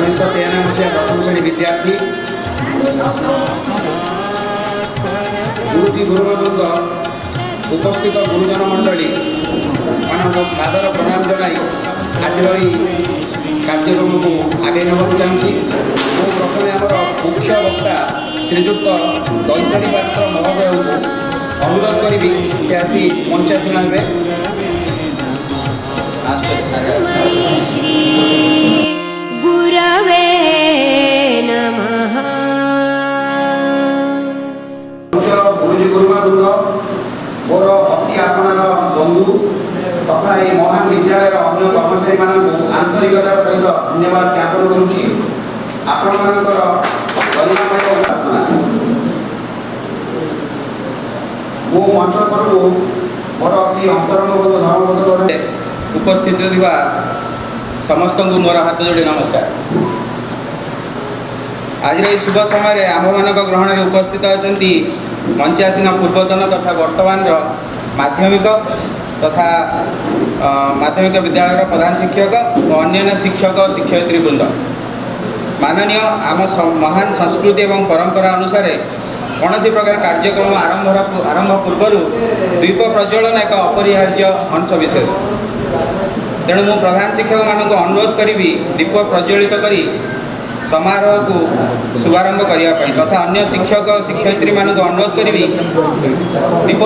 1993 मसीहा 10वीं श्रेणी विद्यार्थी गुरुजी गुरुवृंद उपस्थित गुरुजन मंडली मानक सादर प्रणाम जनाई आज कार्यक्रम को आगे नवा चाहूँगी। मु प्रथम आमर मुख्य वक्ता श्रीजुक्त दैतारी पात्र महोदय अनुरोध करी से आसी मंचासीन में गुरवे नमः। गुरुजी गुरुवृंद मोर अति आपणार बंधु तथा ये महान विद्यालय अन्य कर्मचारी मानक आंतरिकतार सहित धन्यवाद ज्ञापन करुच्ची। आपणमानकर गरिमामय प्रार्थना मो मंच पर मोर अति अंतरंग धर्मबद्ध उपस्थित समस्त को मोर हाथ जोड़ी नमस्कार। आज शुभ समय आम मान ग्रहण में उपस्थित अच्छा मंचासीन पूर्वतन तथा वर्तमान माध्यमिक तथा माध्यमिक विद्यालय प्रधान शिक्षक और अन्य शिक्षक और शिक्षयित्री वृंद माननीय आम महान संस्कृति एवं परंपरा अनुसार कौन सी प्रकार कार्यक्रम आरंभ पूर्व दीप प्रज्वलन एक अपरिहार्य अंश विशेष। तेणु मु प्रधान शिक्षक मानक अनुरोध करी दीप प्रज्वलित करी समारोह को शुभारंभ करने तथा अन्य शिक्षक और शिक्षयित्री मानक अनुरोध करी दीप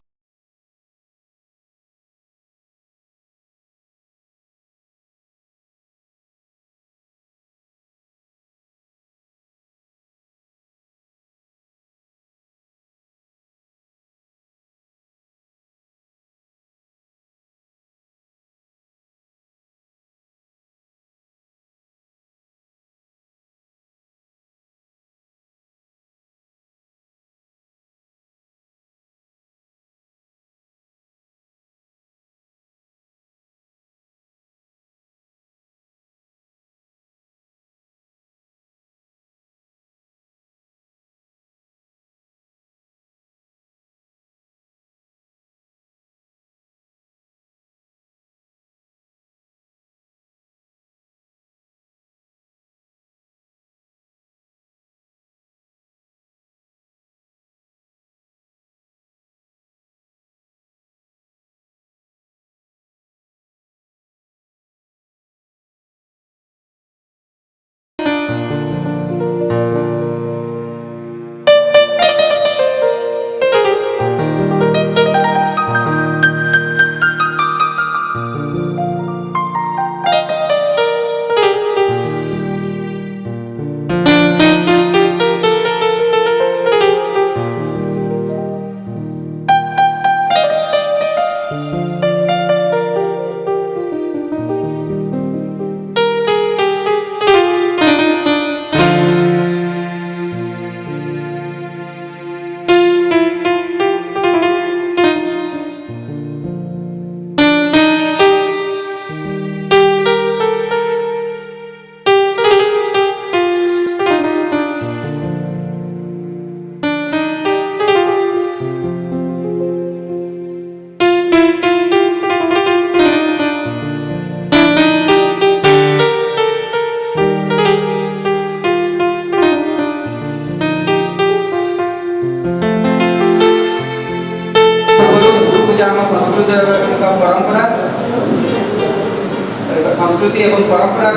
संस्कृति एवं परंपरा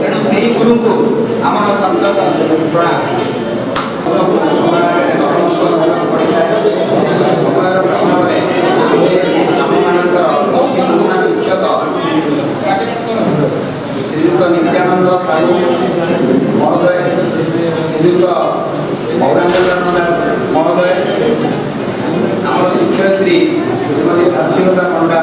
तेणु से ही गुरु को आम शब्द प्रणाम। शिक्षक श्रीयुक्त नित्यानंद साहू महोदय, श्रीयुक्त मौरानंद महोदय, आम शिक्षयित्री श्रीमती सात्विकता पंडा,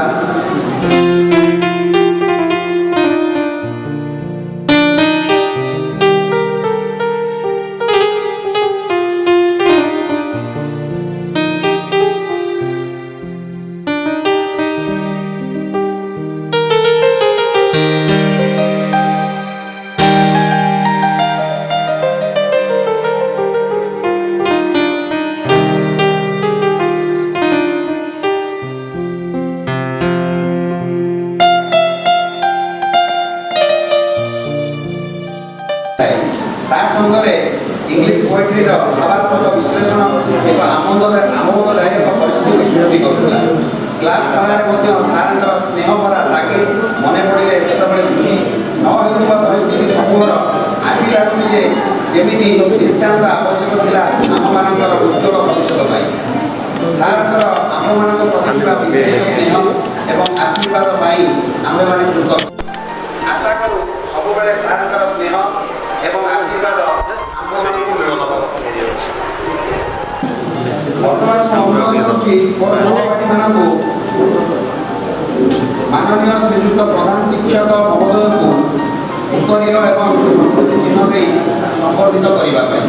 ତା ସଙ୍ଗରେ ଇଂଲିଶ ପୋଏଟ୍ରିର ଭାବାତ୍ମକ ବିଶ୍ଳେଷଣ ଏକ ଆମୋଦଦାୟକ ପରିସ୍ଥିତି ସୃଷ୍ଟି କରୁଥିଲା। କ୍ଲାସ୍ ବାହାରେ ମଧ୍ୟ ସାରଙ୍କର ସ୍ନେହ ଭରା ତାଗିଦ ମନେ ପଡ଼ିଲେ ସେତେବେଳେ ବୁଝି ନ ହେଉଥିବା ପରିସ୍ଥିତି ସମୂହର ଆଜି ଲାଗୁଛି ଯେ ଯେମିତି ନିତ୍ୟାନ୍ତ ଆବଶ୍ୟକ ଥିଲା ଆମମାନଙ୍କର ଉଜ୍ଜ୍ୱଳ ଭବିଷ୍ୟତ ପାଇଁ। ସାରଙ୍କର ଆମମାନଙ୍କ ପ୍ରତି ଥିବା ବିଶେଷ ସ୍ନେହ ଏବଂ ଆଶୀର୍ବାଦ ପାଇଁ ଆମେମାନେ କୃତଜ୍ଞ। ଆଶା କରୁ ସବୁବେଳେ ସାରଙ୍କର ସ୍ନେହ ଏବଂ ଆଶୀର୍ବାଦ ଆମମାନଙ୍କୁ ମିଳୁଥିବ। ବର୍ତ୍ତମାନ ଅନୁରୋଧ କରୁଛି ମୋର ସହପାଠୀମାନଙ୍କୁ ମାନନୀୟ ଶ୍ରୀଯୁକ୍ତ ପ୍ରଧାନ ଶିକ୍ଷକ ମହୋଦୟଙ୍କୁ ଉତ୍ତରୀୟ ଏବଂ ସମ୍ପତ୍ତି ଚିହ୍ନ ଦେଇ ସମ୍ବର୍ଦ୍ଧିତ କରିବା ପାଇଁ।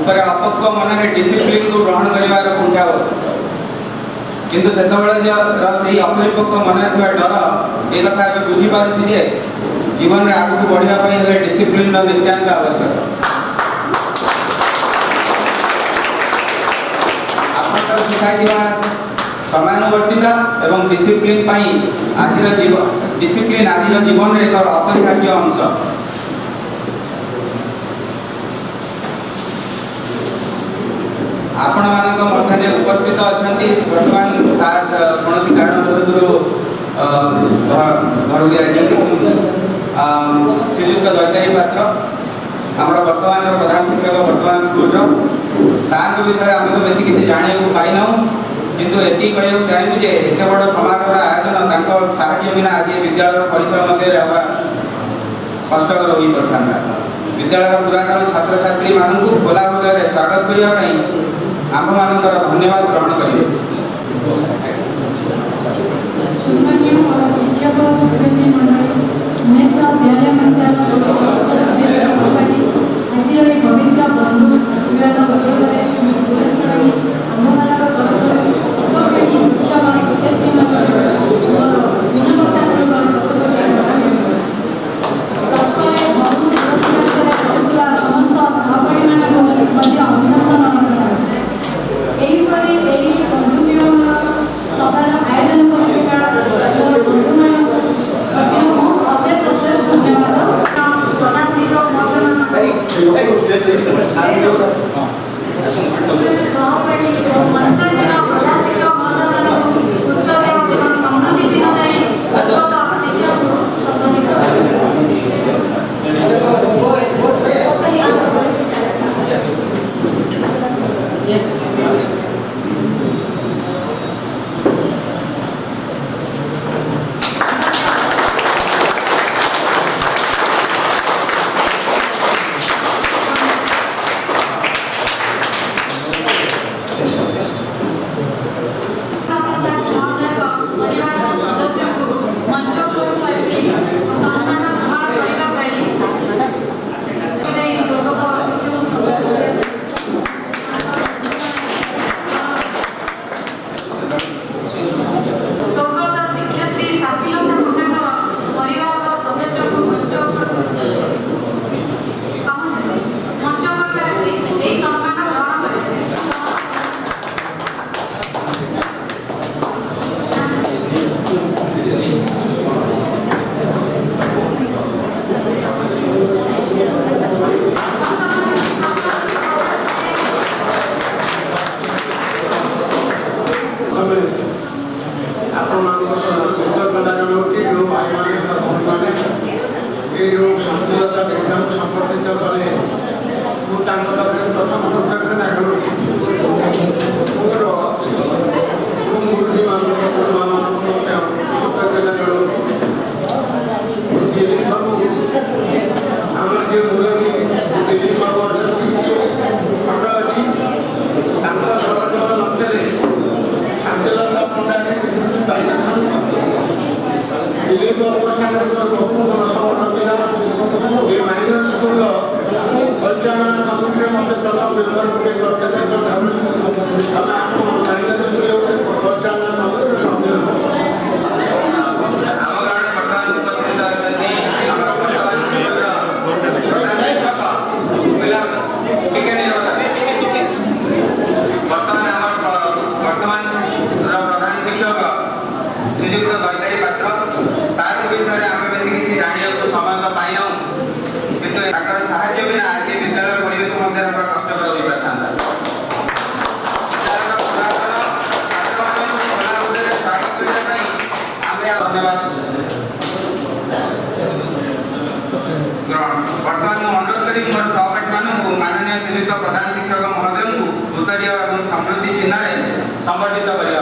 ଉପରେ ଅପକ୍ୱ ମନରେ ଡିସିପ୍ଲିନକୁ ଗ୍ରହଣ କରିବାର କୁଣ୍ଠାବୋଧ, କିନ୍ତୁ ସେତେବେଳେ ସେହି ଅପରିପକ୍ୱ ମନରେ ଥିବା ଡର ଏ କଥା ଏବେ ବୁଝିପାରୁଛି ଯେ ଜୀବନରେ ଆଗକୁ ବଢ଼ିବା ପାଇଁ ହେଲେ ଡିସିପ୍ଲିନର ନିତ୍ୟାନ୍ତ ଆବଶ୍ୟକ। ଆପଣଙ୍କର ଶିଖାଇଥିବା ସମୟାନୁବର୍ତ୍ତିତା ଏବଂ ଡିସିପ୍ଲିନ ପାଇଁ ଆଜିର ଜୀବନରେ ଏକ ଅପରିହାର୍ଯ୍ୟ ଅଂଶ। ଆପଣମାନଙ୍କ ମଧ୍ୟରେ ଉପସ୍ଥିତ ଅଛନ୍ତି। ବର୍ତ୍ତମାନ ସାର୍ କୌଣସି କାରଣବଶତଃ ଘରକୁ ଯାଇଛନ୍ତି। ଶ୍ରୀଯୁକ୍ତ ଦୈତାରୀ ପାତ୍ର ଆମର ବର୍ତ୍ତମାନର ପ୍ରଧାନ ଶିକ୍ଷକ ବର୍ତ୍ତମାନ ସ୍କୁଲର। ସାର୍ଙ୍କ ବିଷୟରେ ଆମେ ତ ବେଶୀ କିଛି ଜାଣିବାକୁ ପାଇନାହୁଁ, କିନ୍ତୁ ଏତିକି କହିବାକୁ ଚାହିଁବୁ ଯେ ଏତେ ବଡ଼ ସମାରୋହର ଆୟୋଜନ ତାଙ୍କ ସାହାଯ୍ୟ ବିନା ଆଜି ବିଦ୍ୟାଳୟ ପରିସର ମଧ୍ୟରେ ହେବା କଷ୍ଟକର ହୋଇପାରିଥାନ୍ତା। ବିଦ୍ୟାଳୟର ପୁରାତନ ଛାତ୍ରଛାତ୍ରୀମାନଙ୍କୁ ଖୋଲା ହୃଦୟରେ ସ୍ୱାଗତ କରିବା ପାଇଁ ଆମ୍ଭମାନଙ୍କର ଧନ୍ୟବାଦ ଗ୍ରହଣ କରିବେ। ଶିକ୍ଷକ ଶିକ୍ଷୟିତ୍ରୀ ମଣ୍ଡଳୀ 1992 ମସିହାର ଆଜିର ଏହି ପବିତ୍ର ବନ୍ଧୁ ମିଳନ ଉତ୍ସବରେ ଉଦ୍ଦେଶ୍ୟ ଲାଗି ଆମ୍ଭମାନଙ୍କ ତରଫରୁ ଶିକ୍ଷକ ଶିକ୍ଷୟିତ୍ରୀମାନଙ୍କୁ ମୋର ବିନମ୍ରତାପୂର୍ବକ ଶତକୋଟି ସମସ୍ତ ସହପାଠୀମାନଙ୍କୁ ମଧ୍ୟ ଅଭିନନ୍ଦନ ଜଣାଉଛି। ଏହିପରି ଏହି ବନ୍ଧୁ ମିଳନ ସଭାର ଆୟୋଜନ କରିଥିବା ମୋର ବନ୍ଧୁମାନଙ୍କୁ ମଧ୍ୟ ମୁଁ ଅଶେଷ ଧନ୍ୟବାଦ। ପ୍ରଧାନ ଶିକ୍ଷକ ମହୋଦୟମାନଙ୍କୁ ସହପାଠୀ ଓ ମଞ୍ଚାସୀନ ପ୍ରଧାନ ଶିକ୍ଷକ ମହୋଦୟମାନଙ୍କୁ ଉତ୍ତର ଏବଂ ସମୃଦ୍ଧି ଚିହ୍ନ ଦେଇ ସ୍ୱାଗତ ଶିକ୍ଷକଙ୍କୁ ସମ୍ବୋଧିତ ଆମର माननीय श्रीयुक्त प्रधान शिक्षक महोदय को उत्तरीय और समृद्धि चिन्ह संबर्धित करने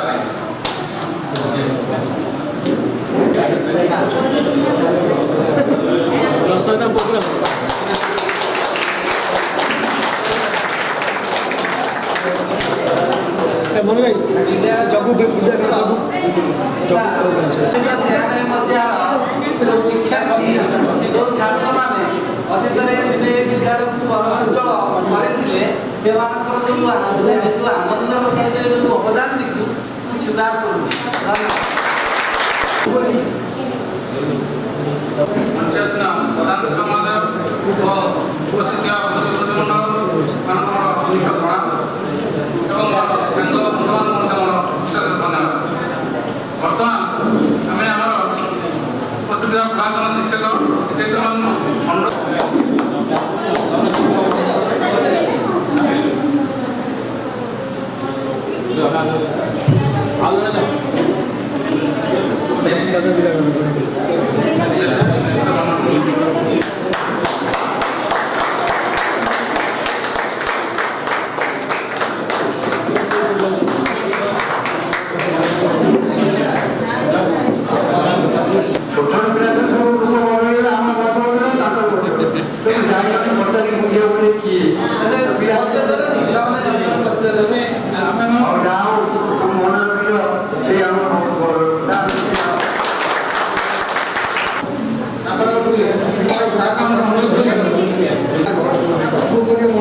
शिक्षार्थी जो छात्र मैंने अतीत दिने विद्यालय को गौरवांचल करते से आनंदर सहित जो अवदान देखू स्वीकार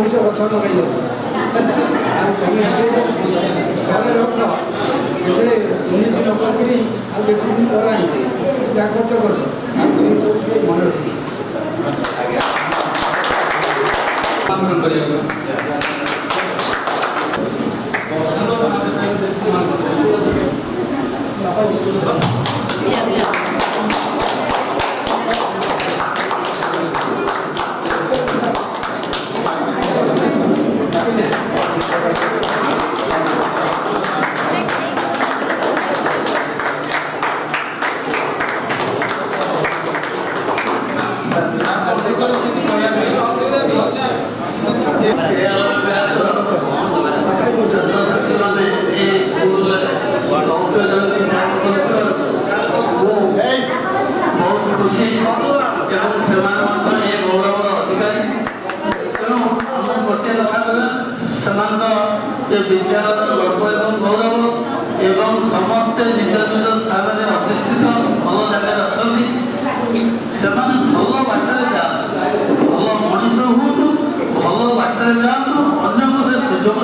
मनुष्य गछ लगे घरे रख उन्नति न कर खर्च कर मन विद्यालय गर्व एवं गौरव एवं समस्ते निज निज स्थान में अधिष्ठित भल जगह अच्छा भल बाटर जा भल मनीष हूँ भल बाटर जातु अन्य को से सुजोग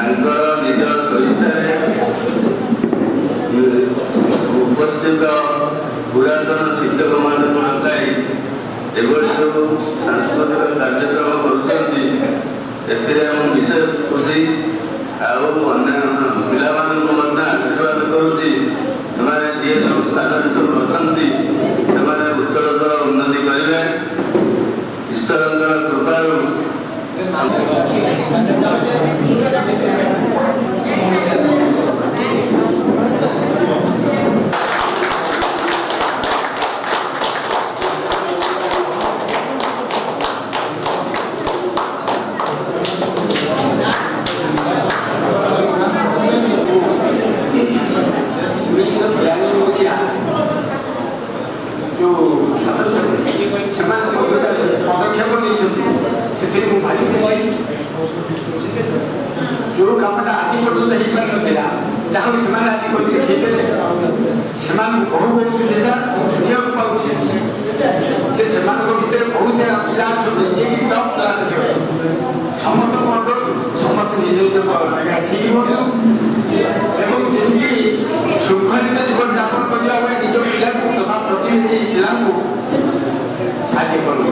निज स्वेच्छारे उपस्थित पुरातन शिक्षक मान डकाई एभली जो सांस्कृतिक कार्यक्रम कर विशेष खुशी अन्य पिला आशीर्वाद करुच्ची जी जो स्थान सब अच्छा उत्तरोत्तर उन्नति करेंगे ईश्वर कृपार जो कमटा आज पर्यटन हो पार नाला जहाँ से आज देखते से बहु बहुत निजा सुनिया पाचे से भितर बहुत पिला जी टॉप क्लास समस्त मंडल समस्त निज निज ठीक जमी शृंखलित जीवन यापन करने निज पिला तथा प्रतिवेशी पिला साहय कर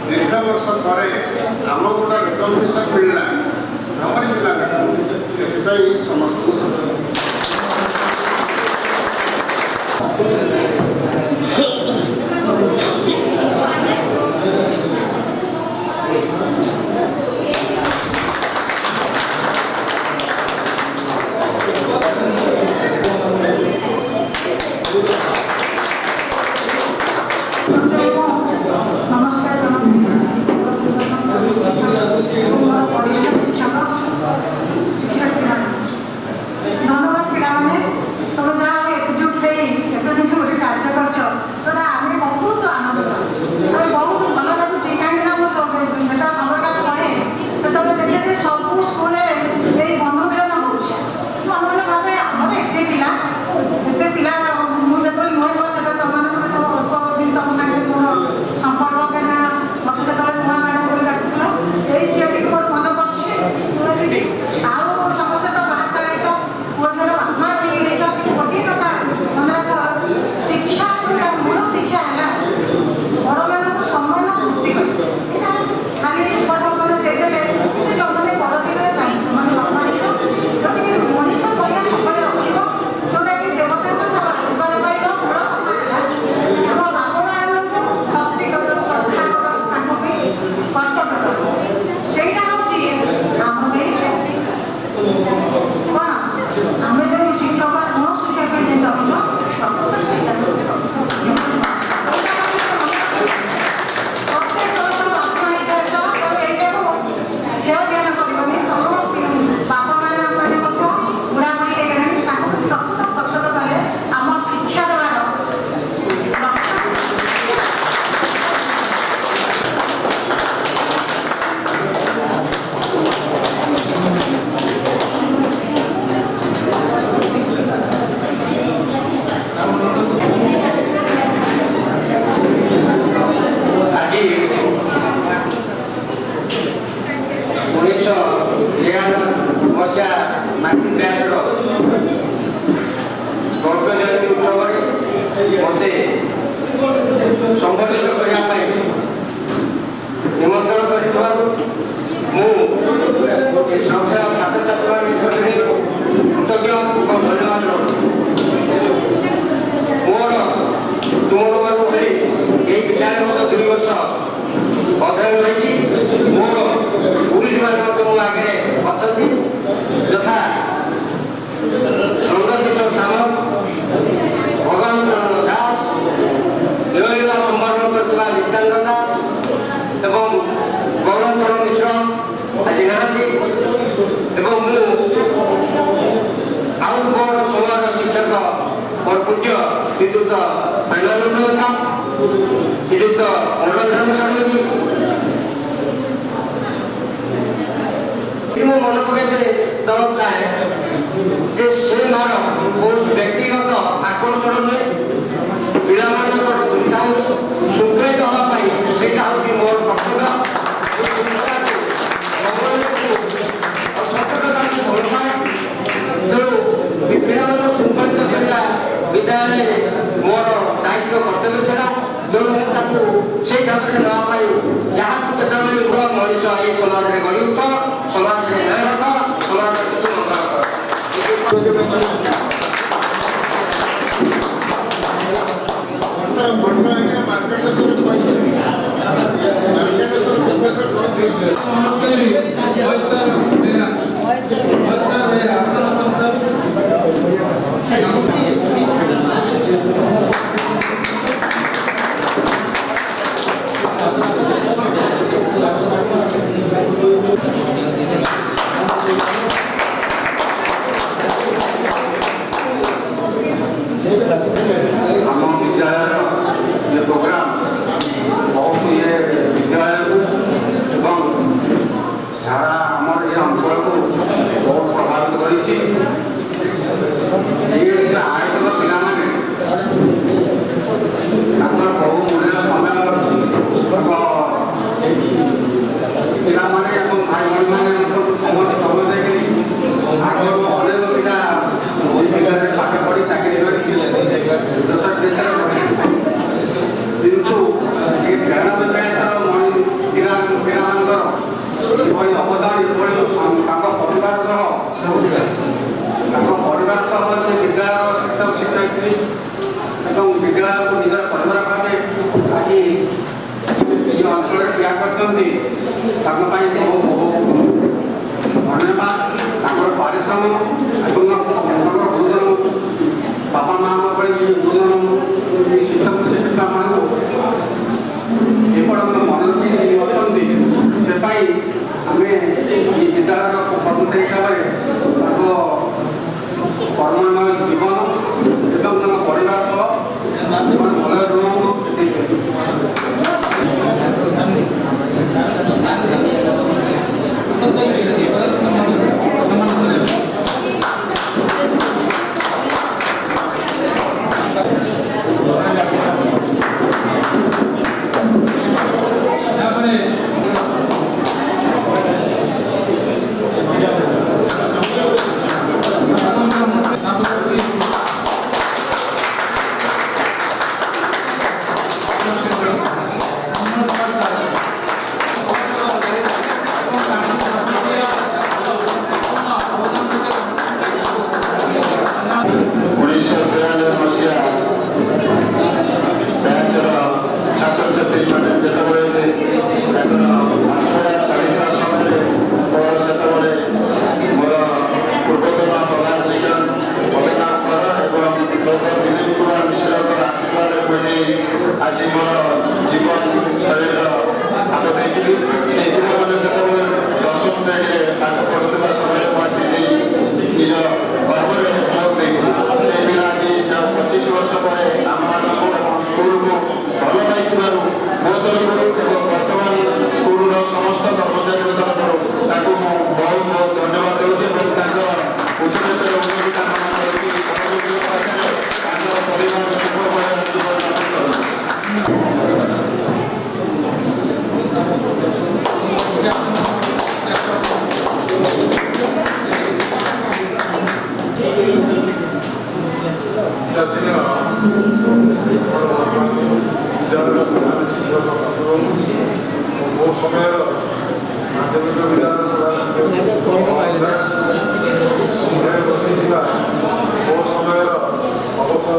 दीर्घ वर्ष पर आम गोटा रिकग्निशन मिलला हमारी मिलला समस्त ମୋତେ ସଂଗଠିତ କରିବା ପାଇଁ ନିମନ୍ତ୍ରଣ କରିଥିବାରୁ ମୁଁ ଶ୍ରଦ୍ଧା ଛାତ୍ରଛାତ୍ରୀଙ୍କ ନିକଟରେ କୃତଜ୍ଞ ଓ ଧନ୍ୟବାଦ ରଖୁଛି। ମୋର ତୁମମାନଙ୍କୁ ଭଳି ଏହି ବିଦ୍ୟାଳୟ ମଧ୍ୟ 2 ବର୍ଷ ଅଧ୍ୟୟନ ରହିଛି। ମୋର ଗୁରୁଜୀମାନେ ମଧ୍ୟ ମୋ ଆଗରେ ଅଛନ୍ତି, ଯଥା ସଂଗଠିତ ସାମଲ, ଭଗବାନ ଚରଣ ଦାସ, ନୀଳଗିରା ସମ୍ବରଣ କରିଥିବା ନିତ୍ୟାନନ୍ଦ ଦାସ ଏବଂ ଗୌରଚରଣ ମିଶ୍ର ଆଜି ନାହାନ୍ତି ଏବଂ ମୁଁ ଆଉ ମୋର ସମୟର ଶିକ୍ଷକ ମୋର ପୂଜ୍ୟ ବିଦ୍ୟୁତ ଶ୍ରୀଯୁକ୍ତ ମନୋରଞ୍ଜନ ଷଡ଼ଙ୍ଗୀ ମୁଁ ମନେ ପକାଇଥିଲେ ଦେବାକୁ ଚାହେଁ ଯେ ସେ ମୋର କୌଣସି ବ୍ୟକ୍ତିଗତ ଆକର୍ଷଣ ନୁହେଁ, ପିଲାମାନଙ୍କର ଦୁର୍ଦ୍ଦାନ୍ତ ଶୃଙ୍ଖଳିତ ହେବା ପାଇଁ ସେଇଟା ହେଉଛି ମୋର କର୍ତ୍ତବ୍ୟ। ପିଲାମାନଙ୍କୁ ଶୃଙ୍ଖଳିତ କରିବା ବିଦ୍ୟାଳୟରେ ମୋର ଦାୟିତ୍ୱ କର୍ତ୍ତବ୍ୟ ଥିଲା। ତେଣୁ ମୁଁ ତାକୁ ସେଇ ଢଙ୍ଗରେ ନେବା ପାଇଁ ଯାହାକୁ କେତେବେଳେ ବଡ଼ ମଣିଷ ଏହି ସମାଜରେ ଗଢ଼ି ଉଠ, ସମାଜରେ ନ୍ୟାୟ ରଖ, ସମାଜରେ କିଛି ମଙ୍ଗଳ କର। ଆମ ବିଦ୍ୟାଳୟର ये प्रोग्राम बहुत ये विद्यालय को एवं सारा आमर ये अंचल को बहुत प्रभावित करी आयोजक पिला बहु मूल्य समय पिला भाई भाई मैंने समय देखी आगे अनेक पिला जिले पाठ पढ़ी चाकरी किंतु ये ज्ञान विज्ञान पिलाମାନଙ୍କର ଏଭଳି ଅବଦାନ ଏଭଳି ତାଙ୍କ ପରିବାର ସହ ଯେ ବିଦ୍ୟାଳୟ ଶିକ୍ଷକ ଶିକ୍ଷୟିତ୍ରୀ ଏବଂ ବିଦ୍ୟାଳୟକୁ ନିଜର ପରିବାର ଭାବେ ଆଜି ଏହି ଅଞ୍ଚଳରେ ଠିଆ କରିଛନ୍ତି, ତାଙ୍କ ପାଇଁ ବହୁ ଧନ୍ୟବାଦ। ତାଙ୍କର ପାରିଶ୍ରମ ଏବଂ ତାଙ୍କର ଗୁରୁଜନ ବାପା ମାଆଙ୍କ ଭଳି ଗୁରୁଜନ ଶିକ୍ଷକ ଶିକ୍ଷିକାମାନଙ୍କୁ ଏପଟ ମନେ ରଖି ଅଛନ୍ତି, ସେ ପାଇଁ ଆମେ ଏହି ବିଦ୍ୟାଳୟର କର୍ମଚାରୀ ହିସାବରେ ତାଙ୍କ କର୍ମମୟ ଜୀବନ ଏବଂ ତାଙ୍କ ପରିବାର ସହ ସେମାନେ ଭଲରେ ରୁହନ୍ତୁ।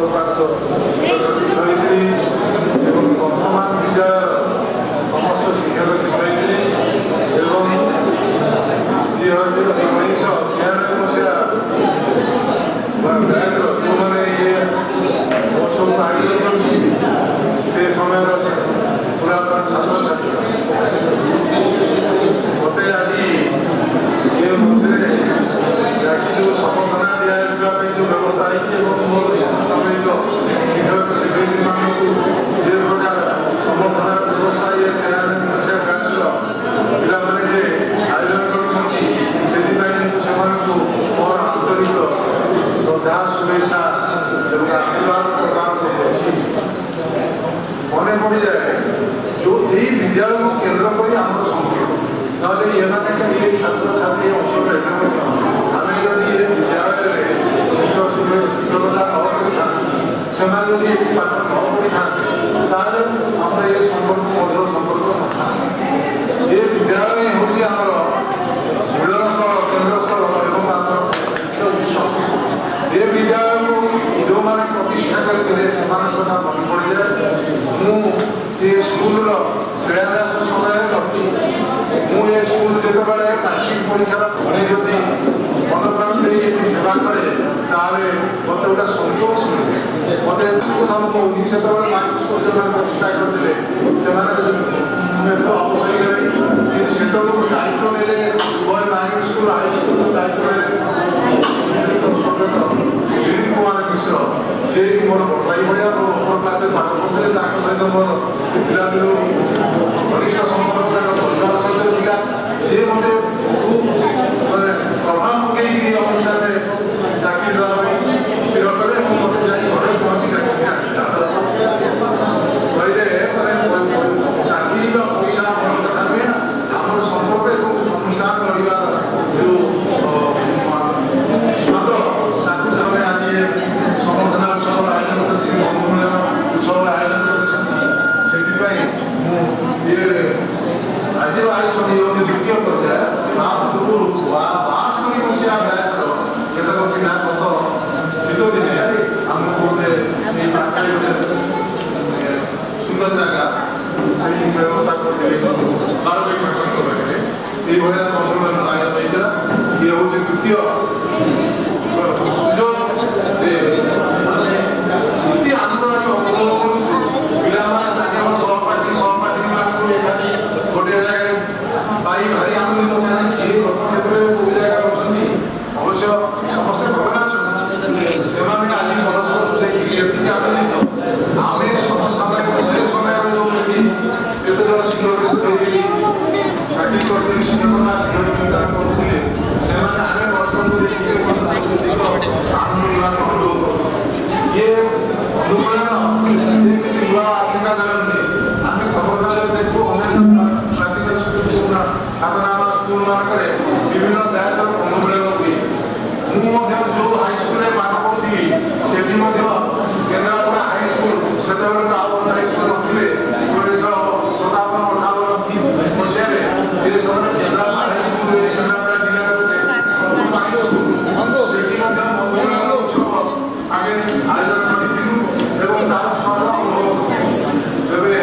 ଅବସରପ୍ରାପ୍ତ ଶିକ୍ଷୟିତ୍ରୀ ଏବଂ ବର୍ତ୍ତମାନ ବିଦ୍ୟାଳୟର ସମସ୍ତ ଶିକ୍ଷକ ଶିକ୍ଷୟିତ୍ରୀ ଏବଂ 2019-93 ମସିହା ବ୍ୟାଚ୍ର ଯେଉଁମାନେ ଇଏ ମହୋତ୍ସବକୁ ଆୟୋଜନ କରିଛନ୍ତି ସେ ସମୟର ପୁରାତନ ଛାତ୍ରଛାତ୍ରୀ ମୋତେ ଆଜି ଏ ମଞ୍ଚରେ ଯେଉଁ ସମ୍ବର୍ଦ୍ଧନା ଦିଆଯିବା ପାଇଁ ଯେଉଁ ବ୍ୟବସ୍ଥା ହେଇଛି ଏବଂ ମୋର ସାମୟିକ ଶିକ୍ଷକ ଶିକ୍ଷୟିତ୍ରୀମାନଙ୍କୁ ଯେ ପ୍ରକାର ସମ୍ବର୍ଦ୍ଧନାର ବ୍ୟବସ୍ଥା ଇଏ 93 ମସିହା ବ୍ୟାଚ୍ର ପିଲାମାନେ ଯେ ଆୟୋଜନ କରିଛନ୍ତି ସେଥିପାଇଁ ମୁଁ ସେମାନଙ୍କୁ ମୋର ଆନ୍ତରିକ ଶ୍ରଦ୍ଧା ଶୁଭେଚ୍ଛା ଏବଂ ଆଶୀର୍ବାଦ ପ୍ରଦାନ କରୁଅଛି। ମନେ ପଡ଼ିଯାଏ ଯେଉଁ ଏହି ବିଦ୍ୟାଳୟକୁ କେନ୍ଦ୍ର କରି ଆମର ସମ୍ପର୍କ ନହେଲେ ଏମାନେ ଏ ଛାତ୍ରଛାତ୍ରୀ ଅଞ୍ଚଳ ଏବେ ମଧ୍ୟ ଆମେ ଯଦି ଏ ବିଦ୍ୟାଳୟରେ ଶିକ୍ଷକତା ନ କରିଥାନ୍ତି ସେମାନେ ଯଦି ଏଠି ପାଠ ନ ପଢ଼ିଥାନ୍ତି ତାହେଲେ ଆମର ଏ ସମ୍ପର୍କ ମଧୁର ସମ୍ପର୍କ ନଥାନ୍ତି। ଏ ବିଦ୍ୟାଳୟ ହେଉଛି ଆମର ମିଳନସ୍ଥଳ କେନ୍ଦ୍ରସ୍ଥଳ ଏବଂ ଆମର ମୁଖ୍ୟ ଉତ୍ସ। ଏ ବିଦ୍ୟାଳୟକୁ ଯେଉଁମାନେ ପ୍ରତିଷ୍ଠା କରିଥିଲେ ସେମାନଙ୍କ କଥା ମନେ ପଡ଼ିଯାଏ। ମୁଁ ଏ ସ୍କୁଲର ଶିଳାନ୍ୟାସ ସମୟରେ ନଥିଲି। ମୁଁ ଏ ସ୍କୁଲ ଯେତେବେଳେ ମାଟ୍ରିକ ପରୀକ୍ଷାର ପୁଣି ଯଦି ମନପ୍ରାଣ ଦେଇ ଏଠି ସେବା କରେ ତାହେଲେ ମୋତେ ଗୋଟେ ସନ୍ତୋଷ ମିଳେ। ମୋତେ ପ୍ରଥମ କହୁଛି ସେତେବେଳେ ମାଟ୍ରିକ ସ୍କୁଲ ଯେଉଁମାନେ ପ୍ରତିଷ୍ଠା କରିଥିଲେ ସେମାନେ ଅବସର କରେ କିନ୍ତୁ ସେତେବେଳକୁ ଦାୟିତ୍ୱ ନେଲେ ବୟ ମାଇନର ସ୍କୁଲ ହାଇ ସ୍କୁଲର ଦାୟିତ୍ୱ ନେଲେ ସ୍ୱର୍ଗତ ଦିଲ୍ଲୀପ କୁମାର ମିଶ୍ର ଯିଏକି ମୋର ବଡ଼ ଭାଇ ଭଳିଆ ମୋ ଅପର କ୍ଲାସରେ ପାଠ ପଢ଼ୁଥିଲେ। ତାଙ୍କ ସହିତ ମୋର ପିଲାଦିନୁ ଘନିଷ୍ଠ ସମ୍ପର୍କ ପରିବାର ସହିତ ଥିଲା। ସିଏ ମୋତେ ଖୁବ୍ ମାନେ ପ୍ରଭାବ ପକେଇକି ଏ ଅନୁଷ୍ଠାନରେ ଚାକିରି ଦେବା ପାଇଁ ସ୍ଥିର କଲେ ଏବଂ ମୋତେ ଯାଇ ଘରେ ପହଞ୍ଚି କହିଲେ ମାନେ ଚାକିରି ବା ପଇସା ବଡ଼ କଥା ନୁହେଁ ଆମର ସମ୍ପର୍କ ଏବଂ ଅନୁଷ୍ଠାନ ରହିବାର ଯେଉଁ ସ୍ୱାଦ ତାକୁ ସେମାନେ ଆଜି ସମ୍ବର୍ଦ୍ଧନା ଉତ୍ସବର ଆୟୋଜନ କରିଛନ୍ତି ଅନୁମୋଦନ ଉତ୍ସବର ଆୟୋଜନ କରିଛନ୍ତି। ସେଥିପାଇଁ ମୁଁ ଇଏ ଆଜିର ଆୟୋଜନ ହେଉଛି ଦ୍ୱିତୀୟ ପର୍ଯ୍ୟାୟ। ତା ପୂର୍ବରୁ 52 ମସିହା ବ୍ୟାଚ୍ର କେତେକ ପିଲା ଗତ ଶୀତ ଦିନେ ଆମକୁ ଗୋଟେ ଏଇ ପାଖରେ ଗୋଟେ ସୁନ୍ଦର ଜାଗା ସେଇଠି ବ୍ୟବସ୍ଥା କରିଥିଲେ ବାରବାଇ ପାଖଙ୍କ ପାଖରେ ଏଇଭଳିଆ ବନ୍ଧୁମାନ ଆୟୋଜନ ହେଇଥିଲା। ଇଏ ହେଉଛି ଦ୍ୱିତୀୟ ସୁଯୋଗ ମାନେ ଏମିତି ଆନନ୍ଦଦାୟୀ ଅନୁଭବ କରୁଛୁ ପିଲାମାନେ ତାଙ୍କର ସହପାଠୀମାନଙ୍କୁ ଏକାଠି ଗୋଟିଏ ଜାଗାରେ ପାଇ ଭାରି ଆନନ୍ଦିତ। କାରଣ କିଏ କ୍ଷେତ୍ରରେ କେଉଁ ଜାଗାରେ ଅଛନ୍ତି ଅବଶ୍ୟ ସମସ୍ତେ ଘଟଣା ଅଛନ୍ତି ସେମାନେ ଆଜି ପରସ୍ପରକୁ ଦେଖିକି ଏତିକି ଆନନ୍ଦିତ। ଆମେ ସମୟରେ ସେ ସମୟରେ ଯେଉଁ କେତେଜଣ ଶିକ୍ଷକ ଶିକ୍ଷୟିତ୍ରୀ ଚାକିରି କରୁଥିଲେ ଶିକ୍ଷକତା ଶିକ୍ଷୟିତ୍ରୀ କରୁଥିଲେ ସେମାନେ ଆମେ ପରସ୍ପରକୁ ଦେଖିକି ଆନନ୍ଦ ଉଲ୍ଲାସ ଅନୁଭବ କରୁ। ଇଏ ଅନୁପ୍ରେରଣ କିଛି ନୂଆ ଚିନ୍ତାଧାରା ନୁହେଁ। ଆମେ ଖବରକାଗଜରେ ଦେଖୁ ଅନ୍ୟାନ୍ୟ ପ୍ରାଚୀନ ଖ୍ୟାତନାମା ସ୍କୁଲ ମାନଙ୍କରେ ବିଭିନ୍ନ ବ୍ୟାଚର ଅନୁପ୍ରେରଣ ହୁଏ। ମୁଁ ମଧ୍ୟ ଯେଉଁ ହାଇସ୍କୁଲରେ ପାଠ ପଢ଼ୁଥିଲି ସେଠି ମଧ୍ୟ କେନ୍ଦ୍ରାପଡ଼ା ହାଇସ୍କୁଲ ସେତେବେଳେ ତ ଆଉ ହାଇସ୍କୁଲ ନଥିଲେ 1957-58 ମସିହାରେ ସେ ସେମାନେ କେନ୍ଦ୍ରାପଡ଼ା ହାଇସ୍କୁଲ କେନ୍ଦ୍ରାପଡ଼ା ଜିଲ୍ଲାର ଗୋଟେ ହାଇସ୍କୁଲ ସେଠି ମଧ୍ୟ ଅନୁପ୍ରେରଣ ଉତ୍ସବ ଆମେ ଆୟୋଜନ କରିଥିଲୁ ଏବଂ ତାର ସ୍ୱାଦ ଅନୁଭବ କରିଥିଲୁ। ଏବେ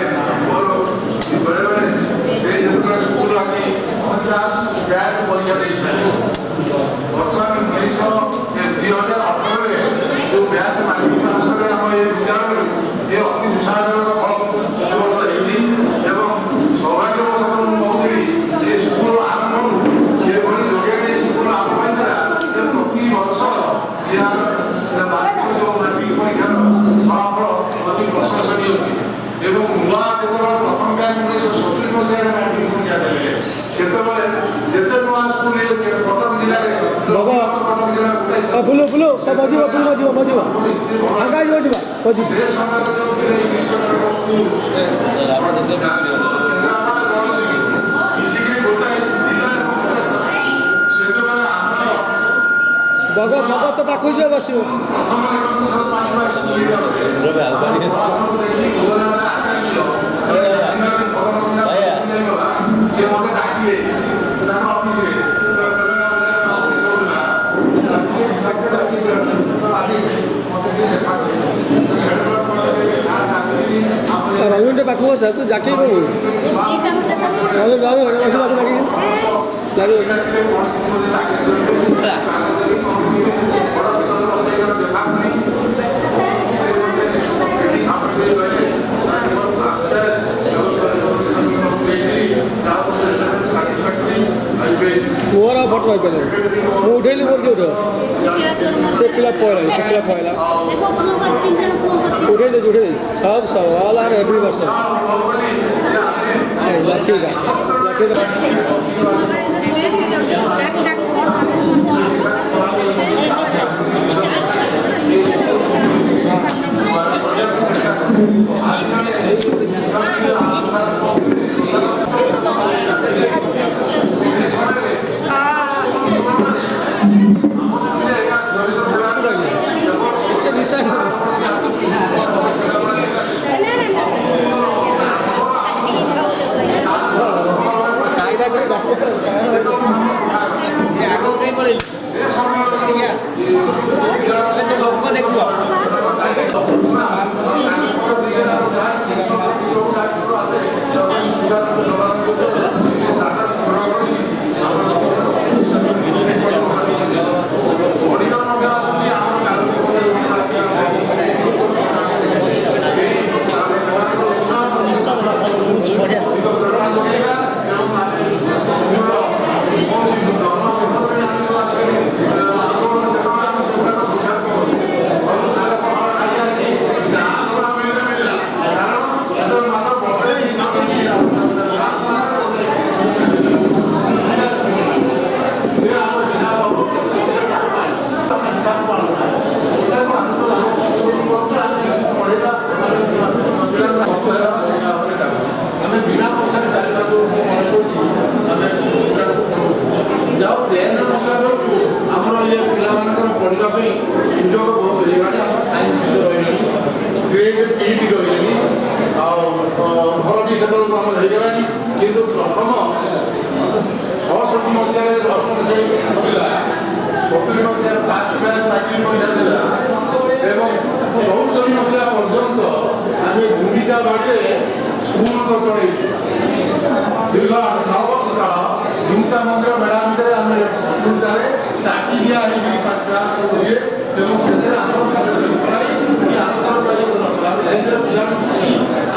ମୋର ବେଳେବେଳେ ସେ ଯେତେବେଳେ ସ୍କୁଲ ଆଣି 50 ବ୍ୟାଚ୍ ପରୀକ୍ଷା ଦେଇଛନ୍ତି ବର୍ତ୍ତମାନ 2018ରେ ଯେଉଁ ବ୍ୟାଚ୍ ମାଟ୍ରିକ ପାସ୍ କଲେ ଆମ ଏ ବିଦ୍ୟାଳୟରୁ ଏ ଅତି ଉତ୍ସାହଜନକ ଫଳ ଏ ବର୍ଷ ହେଇଛି ଏବଂ ସୌଭାଗ୍ୟବଶତଃ ମୁଁ କହୁଥିଲି ଏ ସ୍କୁଲ ଆରମ୍ଭରୁ ଏଭଳି ଯୋଗେଇ ସ୍କୁଲ ଆରମ୍ଭ ହେଇଥିଲା ଯେ ପ୍ରତିବର୍ଷ ବାର୍ଷିକ ଯେଉଁ ମାଟ୍ରିକ ପରୀକ୍ଷାର ଫଳାଫଳ ଅତି ପ୍ରଶଂସନୀୟ ହୁଏ ଏବଂ ନୂଆ ଯେତେବେଳେ ପ୍ରଥମ ବ୍ୟାଚ୍ 1970 ମସିହାରେ ମାଟ୍ରିକ ପରୀକ୍ଷା ଦେଲେ ସେତେବେଳେ ଯେତେ ନୂଆ ସ୍କୁଲ କଟକ ଜିଲ୍ଲାରେ ସେ ସମୟରେ ଯେଉଁ ଥିଲେ ଇଂଲିଶ ସ୍କୁଲ ମିଶିକିରି ଗୋଟାଏ ଜିଲ୍ଲା ସେତେବେଳେ ଆମର ପାଖକୁ ଯିବା ବସିବ ପ୍ରଥମ ସ୍କୁଲ ହିସାବରେ ଦେଖି ସେ ମୋତେ ଡାକିଲେ ତାଙ୍କ ଅଫିସରେ ମୋତେ ଟିକେ ଦେଖା କରିବେ रविंद्र पाखु बसा तू जाके को मोर फोटो आई पहले मु उठेली मोर के उठो से पिला पहला उठे दे सब all are every person lucky लोक देखो কিন্তু প্রথম ৬৬ মସିହାରେ ଦଶମ ଶ୍ରେଣୀ ଥିଲା ৭୦ ମସିହାରେ ଫାଷ୍ଟ ବ୍ୟାଚ୍ ଚାକିରି କରିଥିଲା ଏବଂ ୬୪ ମସିହା ପର୍ଯ୍ୟନ୍ତ ଆମେ ଗୁଣ୍ଡିଚା ବାଡ଼ିରେ ସ୍କୁଲ ଚଳେଇଛୁ। ଦୀର୍ଘ 9 ବର୍ଷ କାଳ ଗୁଣ୍ଡିଚା ମନ୍ଦିର ମେଳା ଭିତରେ ଆମେ ଗୁଣ୍ଡିଚାରେ ଟାଙ୍କି ଦିଆ ହେଇକିରି କ୍ଲାସ୍ ସବୁ ହୁଏ ଏବଂ ସେଥିରେ ଆମର କରାଇ ଆଲୋଚନା ନଥିଲା ସେଥିରେ ପିଲାବି ଖୁସି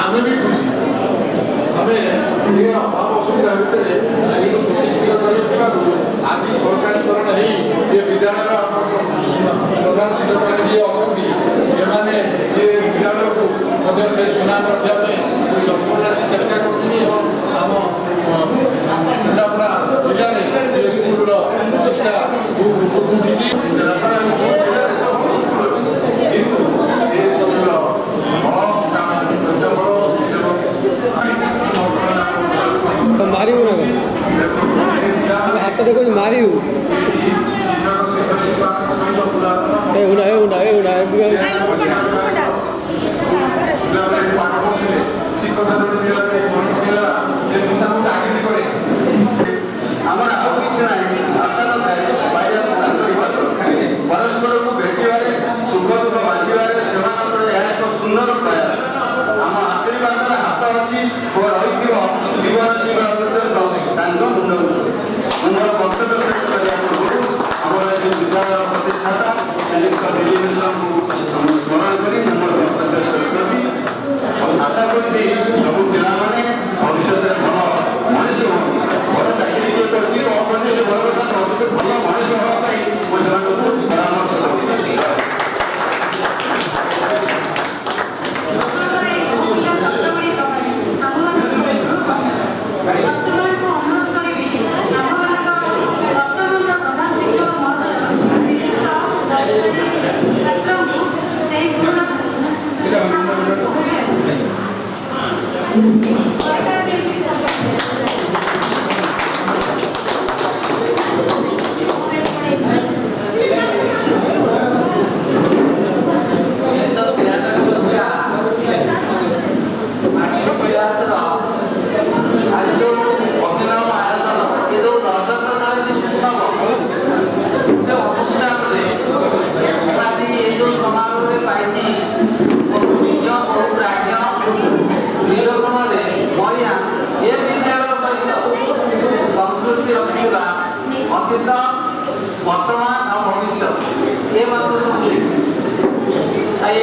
ଆମେ ବି ଖୁସି। ଆମେ ଅଭାବ ଅସୁବିଧା ଭିତରେ ପ୍ରତିଷ୍ଠିତ କରିଥିବାରୁ ଆଜି ସରକାରୀକରଣ ହେଇ ଏ ବିଦ୍ୟାଳୟର ପ୍ରଧାନ ଶିକ୍ଷକମାନେ ଯିଏ ଅଛନ୍ତି ଏମାନେ ଏ ବିଦ୍ୟାଳୟକୁ ମଧ୍ୟ ସେ ସୁନାମ ରଖିବା ପାଇଁ ଯତ୍ନରାଶି ଚେଷ୍ଟା କରୁଛନ୍ତି ଏବଂ ଆମ କେନ୍ଦ୍ରାପଡ଼ା ଜିଲ୍ଲାରେ ଏ ସ୍କୁଲର ପ୍ରତିଷ୍ଠା ଉଠିଛି। मारियो ना हाथ देखो मारियो ଆମର ଆଉ କିଛି ନାହିଁ ଆଶା ନଥାଏ ପରସ୍ପରକୁ ଭେଟିବାରେ ସୁଖ ଦୁଃଖ ବାଣ୍ଟିବାରେ ସେମାନଙ୍କର ଏହା ଏକ ସୁନ୍ଦର ପ୍ରୟାସ। ଆମ ଆଶୀର୍ବାଦର ହାତ ଅଛି ଓ ରହିଥିବ ଜୀବନ ଜୀବନ ପର୍ଯ୍ୟନ୍ତ ତାଙ୍କ ମୁଣ୍ଡ ଉପରେ। ମୁଁ ମୋର ବକ୍ତବ୍ୟ ଶେଷ କରିବା ପୂର୍ବରୁ ଆମର ଏ ବିଦ୍ୟାଳୟର ପ୍ରତିଷ୍ଠାତା ବିଜୟଙ୍କୁ ସ୍ମରଣ କରି ମୁଁ ମୋର ବକ୍ତବ୍ୟ ଶେଷ କରିବି। ଆଶା କରୁଛି ସବୁ ପିଲାମାନେ ଭବିଷ୍ୟତରେ ଭଲ ମଣିଷ ହୁଅନ୍ତି। ବଡ଼ ଚାକିରି କିଏ କରିଛି କଣ ସେ ବଡ଼ କଥା ନୁହଁ, ଭଲ ମଣିଷ ହେବା ପାଇଁ ମୁଁ ସେମାନଙ୍କୁ ପରାମର୍ଶ ଦେଉଛି।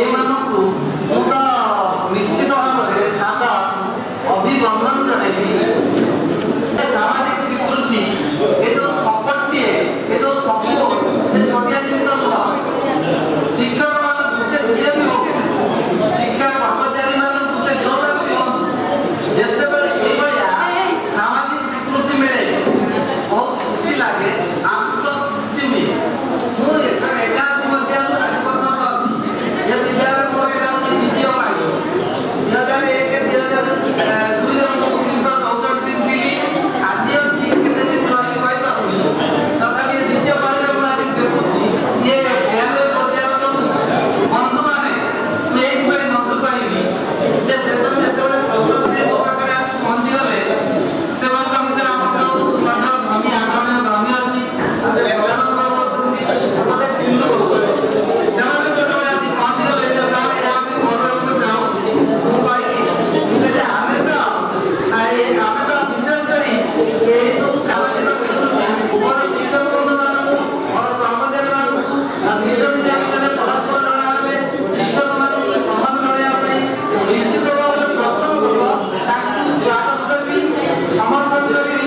ଏମାନଙ୍କୁ ମୁଁ ତ ନିଶ୍ଚିତ ଭାବରେ ସାଦା ଅଭିନନ୍ଦନ ଜଣାଇବି। ସାମାଜିକ ସ୍ୱୀକୃତି ଏ ଯେଉଁ ସମ୍ପତ୍ତି ଏ ଯେଉଁ ସପୋର୍ଟ ଏ ଛୋଟିଆ ଜିନିଷ ନୁହଁ। ଶିକ୍ଷକମାନଙ୍କୁ ସେ ଯିଏ ବି ହଉ, ଶିକ୍ଷା କର୍ମଚାରୀମାନଙ୍କୁ ସେ ଯେଉଁଟା ବି ହଉ, ଯେତେବେଳେ ଏଇଭଳିଆ ସାମାଜିକ ସ୍ୱୀକୃତି ମିଳେ ବହୁତ ଖୁସି ଲାଗେ, ଆତ୍ମତୃପ୍ତି ମିଳେ। ମୁଁ 81 ମସିହାରୁ ଆଜି ପର୍ଯ୍ୟନ୍ତ ଅଛି ଏ ବିଦ୍ୟାଳୟ ମୋର ଏଇଟା ହେଉଛି ଦ୍ୱିତୀୟ ପାଳି। 2001-2002ରେ ମୁଁ 364 ଦିନ ଥିଲି, ଆଜି ଅଛି କେତେ ଦିନ ରହିବି କହିପାରୁନି। ତଥାପି ଦ୍ୱିତୀୟ ପାଳିରେ ମୁଁ ଆଜି ଦେଖୁଛି ଇଏ 92 ମସିହାର ଯେଉଁ ବନ୍ଧୁମାନେ, ମୁଁ ଏଇଥିପାଇଁ ବନ୍ଧୁ କହିବି ଯେ ସେତେବେଳେ ଯେତେବେଳେ ପ୍ରଶ୍ନ ଦେଇ ମୋ ପାଖରେ ଆସି ପହଞ୍ଚିଗଲେ, ସେମାନଙ୍କ ଭିତରେ ଆମର ଯେଉଁ ସଦର ଧନୀ ଆଦରଣୀୟ ଧନୀ ଅଛି, ଗୋଟେ ପିଲୁ ସେମାନେ ଯେତେବେଳେ ଆସି ପହଞ୍ଚିଗଲେ ଯେ ସାର୍ ଏହା ପାଇଁ ଘରକୁ ଯାଉ, ମୁଁ କହିଲି ଆମେ ତ ବିଶେଷ କରି ଏହିସବୁ ସାମାଜିକ ବଡ଼ ଶିକ୍ଷକ ବନ୍ଧୁମାନଙ୍କୁ, ବଡ଼ କର୍ମଚାରୀମାନଙ୍କୁ ନିଜ ନିଜ ଭିତରେ ପରସ୍ପର ଜଣାଇବା ପାଇଁ, ଶିକ୍ଷକମାନଙ୍କୁ ସମ୍ମାନ ଜଣାଇବା ପାଇଁ ନିଶ୍ଚିତ ଭାବରେ ପ୍ରଥମ ତାଙ୍କୁ ସ୍ୱାଗତ କରିବି, ସମର୍ଥନ କରିବି।